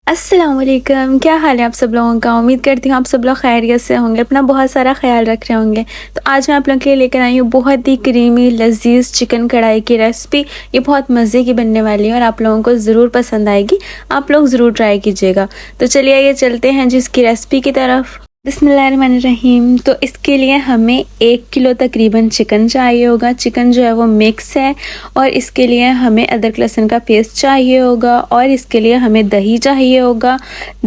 अस्सलाम वालेकुम, क्या हाल है आप सब लोगों का। उम्मीद करती हूँ आप सब लोग खैरियत से होंगे, अपना बहुत सारा ख्याल रख रहे होंगे। तो आज मैं आप लोगों के लिए लेकर आई हूँ बहुत ही क्रीमी लजीज चिकन कढ़ाई की रेसिपी। ये बहुत मज़े की बनने वाली है और आप लोगों को ज़रूर पसंद आएगी। आप लोग ज़रूर ट्राई कीजिएगा। तो चलिए आइए चलते हैं जिसकी रेसिपी की तरफ। बिस्मिल्लाहिर्रहमानिर्रहीम। तो इसके लिए हमें 1 किलो तकरीबन चिकन चाहिए होगा। चिकन जो है वो मिक्स है और इसके लिए हमें अदरक लहसुन का पेस्ट चाहिए होगा और इसके लिए हमें दही चाहिए होगा।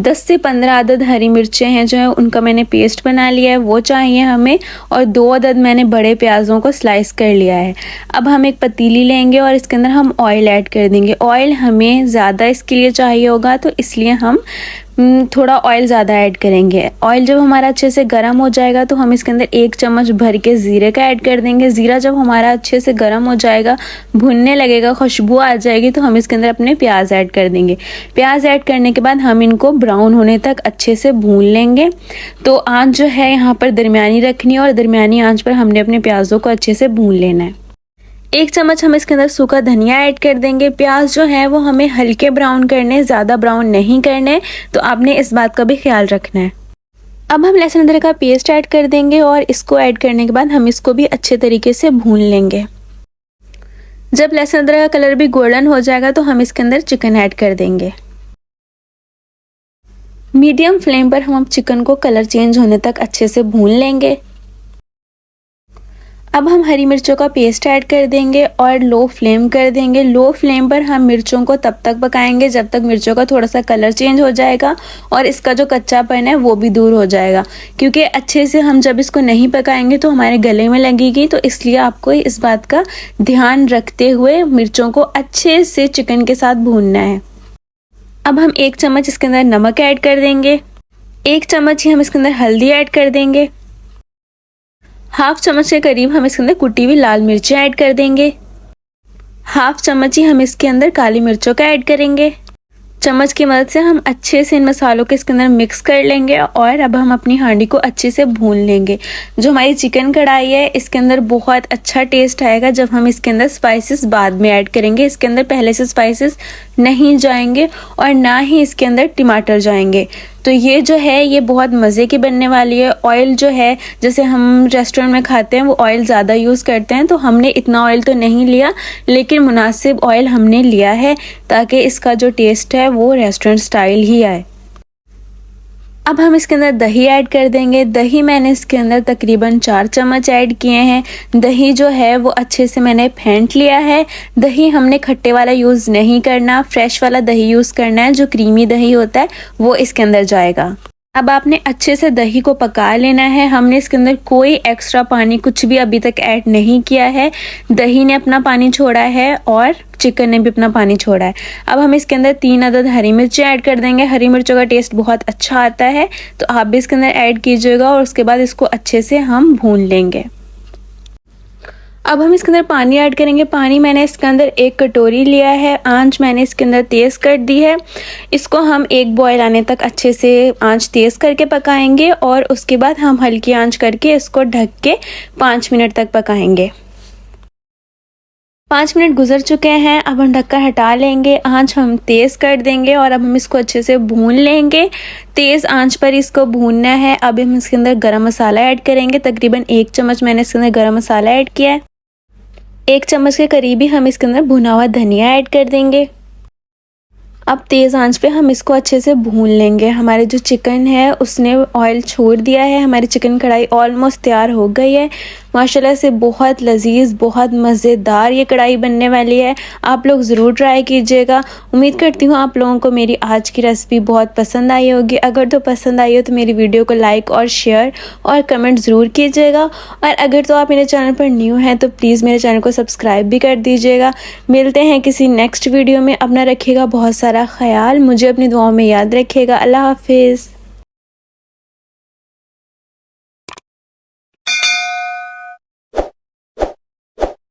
10 से 15 अदद हरी मिर्चें हैं जो है उनका मैंने पेस्ट बना लिया है, वो चाहिए हमें। और 2 अदद मैंने बड़े प्याज़ों को स्लाइस कर लिया है। अब हम एक पतीली लेंगे और इसके अंदर हम ऑयल ऐड कर देंगे। ऑयल हमें ज़्यादा इसके लिए चाहिए होगा तो इसलिए हम थोड़ा ऑयल ज़्यादा ऐड करेंगे। ऑयल जब हमारा अच्छे से गर्म हो जाएगा तो हम इसके अंदर 1 चम्मच भर के ज़ीरे का ऐड कर देंगे। ज़ीरा जब हमारा अच्छे से गर्म हो जाएगा, भुनने लगेगा, खुशबू आ जाएगी तो हम इसके अंदर अपने प्याज ऐड कर देंगे। प्याज ऐड करने के बाद हम इनको ब्राउन होने तक अच्छे से भून लेंगे। तो आंच जो है यहाँ पर दरमियानी रखनी है और दरमियानी आंच पर हमने अपने प्याज़ों को अच्छे से भून लेना है। 1 चम्मच हम इसके अंदर सूखा धनिया ऐड कर देंगे। प्याज जो है वो हमें हल्के ब्राउन करने, ज़्यादा ब्राउन नहीं करने, तो आपने इस बात का भी ख्याल रखना है। अब हम लहसुन अदरक का पेस्ट ऐड कर देंगे और इसको ऐड करने के बाद हम इसको भी अच्छे तरीके से भून लेंगे। जब लहसुन अदरक का कलर भी गोल्डन हो जाएगा तो हम इसके अंदर चिकन ऐड कर देंगे। मीडियम फ्लेम पर हम चिकन को कलर चेंज होने तक अच्छे से भून लेंगे। अब हम हरी मिर्चों का पेस्ट ऐड कर देंगे और लो फ्लेम कर देंगे। लो फ्लेम पर हम मिर्चों को तब तक पकाएंगे जब तक मिर्चों का थोड़ा सा कलर चेंज हो जाएगा और इसका जो कच्चापन है वो भी दूर हो जाएगा। क्योंकि अच्छे से हम जब इसको नहीं पकाएंगे तो हमारे गले में लगेगी, तो इसलिए आपको इस बात का ध्यान रखते हुए मिर्चों को अच्छे से चिकन के साथ भूनना है। अब हम 1 चम्मच इसके अंदर नमक ऐड कर देंगे। 1 चम्मच ही हम इसके अंदर हल्दी ऐड कर देंगे। हाफ चम्मच के करीब हम इसके अंदर कुटी हुई लाल मिर्चें ऐड कर देंगे। हाफ चम्मच ही हम इसके अंदर काली मिर्चों का ऐड करेंगे। चम्मच की मदद से हम अच्छे से इन मसालों को इसके अंदर मिक्स कर लेंगे और अब हम अपनी हांडी को अच्छे से भून लेंगे। जो हमारी चिकन कढ़ाई है इसके अंदर बहुत अच्छा टेस्ट आएगा जब हम इसके अंदर स्पाइसेस बाद में ऐड करेंगे। इसके अंदर पहले से स्पाइसेस नहीं जाएंगे और ना ही इसके अंदर टमाटर जाएंगे। तो ये जो है ये बहुत मज़े की बनने वाली है। ऑयल जो है जैसे हम रेस्टोरेंट में खाते हैं वो ऑयल ज़्यादा यूज़ करते हैं, तो हमने इतना ऑयल तो नहीं लिया, लेकिन मुनासिब ऑयल हमने लिया है ताकि इसका जो टेस्ट है वो रेस्टोरेंट स्टाइल ही आए। अब हम इसके अंदर दही ऐड कर देंगे। दही मैंने इसके अंदर तकरीबन 4 चम्मच ऐड किए हैं। दही जो है वो अच्छे से मैंने फेंट लिया है। दही हमने खट्टे वाला यूज़ नहीं करना, फ्रेश वाला दही यूज़ करना है। जो क्रीमी दही होता है वो इसके अंदर जाएगा। अब आपने अच्छे से दही को पका लेना है। हमने इसके अंदर कोई एक्स्ट्रा पानी कुछ भी अभी तक ऐड नहीं किया है। दही ने अपना पानी छोड़ा है और चिकन ने भी अपना पानी छोड़ा है। अब हम इसके अंदर 3 अदद हरी मिर्चें ऐड कर देंगे। हरी मिर्चों का टेस्ट बहुत अच्छा आता है, तो आप भी इसके अंदर ऐड कीजिएगा और उसके बाद इसको अच्छे से हम भून लेंगे। अब हम इसके अंदर पानी ऐड करेंगे। पानी मैंने इसके अंदर 1 कटोरी लिया है। आंच मैंने इसके अंदर तेज़ कर दी है। इसको हम 1 बॉयल आने तक अच्छे से आंच तेज़ करके पकाएंगे और उसके बाद हम हल्की आंच करके इसको ढक के 5 मिनट तक पकाएंगे। 5 मिनट गुजर चुके हैं। अब हम ढक्कन हटा लेंगे, आंच हम तेज़ कर देंगे और अब हम इसको अच्छे से भून लेंगे। तेज़ आंच पर इसको भूनना है। अब हम इसके अंदर गरम मसाला ऐड करेंगे। तकरीबन 1 चम्मच मैंने इसके अंदर गरम मसाला ऐड किया है। 1 चम्मच के करीब ही हम इसके अंदर भुना हुआ धनिया ऐड कर देंगे। अब तेज़ आंच पे हम इसको अच्छे से भून लेंगे। हमारे जो चिकन है उसने ऑयल छोड़ दिया है। हमारी चिकन कढ़ाई ऑलमोस्ट तैयार हो गई है। माशाल्लाह से बहुत लजीज, बहुत मज़ेदार ये कढ़ाई बनने वाली है। आप लोग ज़रूर ट्राई कीजिएगा। उम्मीद करती हूँ आप लोगों को मेरी आज की रेसिपी बहुत पसंद आई होगी। अगर तो पसंद आई हो तो मेरी वीडियो को लाइक और शेयर और कमेंट ज़रूर कीजिएगा। और अगर तो आप मेरे चैनल पर न्यू हैं तो प्लीज़ मेरे चैनल को सब्सक्राइब भी कर दीजिएगा। मिलते हैं किसी नेक्स्ट वीडियो में। अपना रखिएगा बहुत सारा ख्याल, मुझे अपनी दुआओं में याद रखिएगा। अल्लाह हाफिज़।